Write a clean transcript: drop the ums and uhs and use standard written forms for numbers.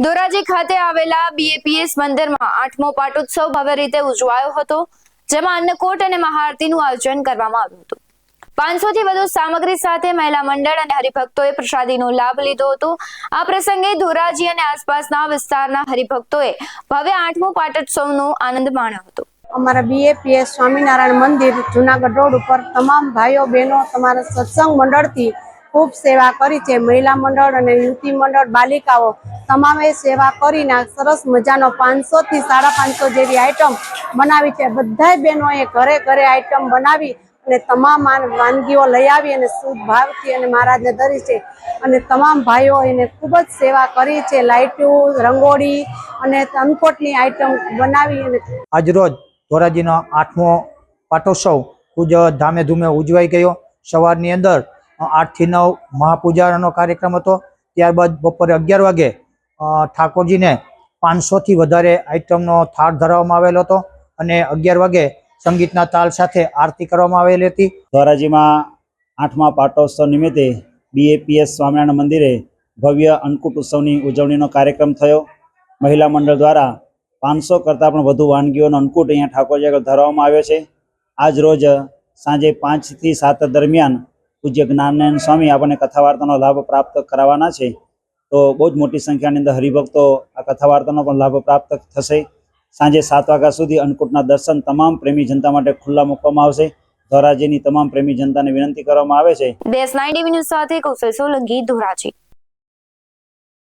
ધોરાજી ખાતે આવેલા બીએપીએસ મંદિરમાં 8મો પાટોત્સવ ભવ્ય રીતે ઉજવાયો હતો, જેમાં અન્નકૂટ અને મહાઆરતીનું આયોજન કરવામાં આવ્યું હતું। 500 થી વધુ સામગ્રી સાથે મહિલા મંડળ અને હરિભક્તોએ પ્રસાદીનો લાભ લીધો હતો। આ પ્રસંગે ધોરાજી અને આસપાસના વિસ્તારના હરિભક્તોએ ભવ્ય 8મો પાટોત્સવનો આનંદ માણ્યો હતો। અમારા બીએપીએસ સ્વામિનારાયણ મંદિર જુનાગઢ રોડ ઉપર તમામ ભાઈઓ બહેનો તમારા સત્સંગ મંડળથી ખૂબ સેવા કરી છે। મહિલા મંડળ અને યુવતી મંડળ બાલિકાઓ તમામે સેવા કરીને સરસ મજાનો 500 થી 550 જેવી આઈટમ બનાવી છે। બધાય બહેનોએ ઘરે ઘરે આઈટમ બનાવી અને તમામ વાનગીઓ લઈ આવી અને શુદ્ધ ભાવથી અને મહારાજને ધરી છે અને તમામ ભાઈઓ એને ખૂબ જ સેવા કરી છે। લાઇટું, રંગોળી અને અન્નકૂટની આઈટમ બનાવી અને આજરોજ ધોરાજીનો 8મો પાટોત્સવ ખૂબ ધામે ધૂમે ઉજવાઈ ગયો। સવારની અંદર 8 થી 9 મહાપૂજાનો કાર્યક્રમ હતો। ત્યારબાદ બપોરે 11 વાગે ઠાકોરજીને 500 થી વધારે આઈટમનો થાળ ધરવામાં આવેલો હતો અને 11 વાગે સંગીતના તાલ સાથે આરતી કરવામાં આવેલી હતી। ધોરાજીમાં 8મા પાટોત્સવ નિમિત્તે બીએપીએસ સ્વામિનારાયણ મંદિરે ભવ્ય અન્નકૂટ ઉત્સવની ઉજવણીનો કાર્યક્રમ થયો। મહિલા મંડળ દ્વારા 500 કરતાં પણ વધુ વાનગીઓનો અન્નકૂટ અહીંયા ઠાકોરજી આગળ ધરવામાં આવ્યો છે। આજ રોજ સાંજે 5 થી 7 દરમિયાન પૂજ્ય જ્ઞાનાનંદ સ્વામી આપણને કથા વાર્તાનો લાભ પ્રાપ્ત કરાવવાના છે, તો બહુ જ મોટી સંખ્યાની અંદર હરિભક્તો આ કથા વાર્તાનો પણ લાભ પ્રાપ્ત થશે। સાંજે 7 વાગ્યા સુધી અન્નકૂટના દર્શન તમામ પ્રેમી જનતા માટે ખુલ્લા મૂકવામાં આવશે। ધોરાજીની તમામ પ્રેમી જનતાને વિનંતી કરવામાં આવે છે। DS9 ટીવી ન્યૂઝ સાથે કૌશલ સોલંકી, ધોરાજી।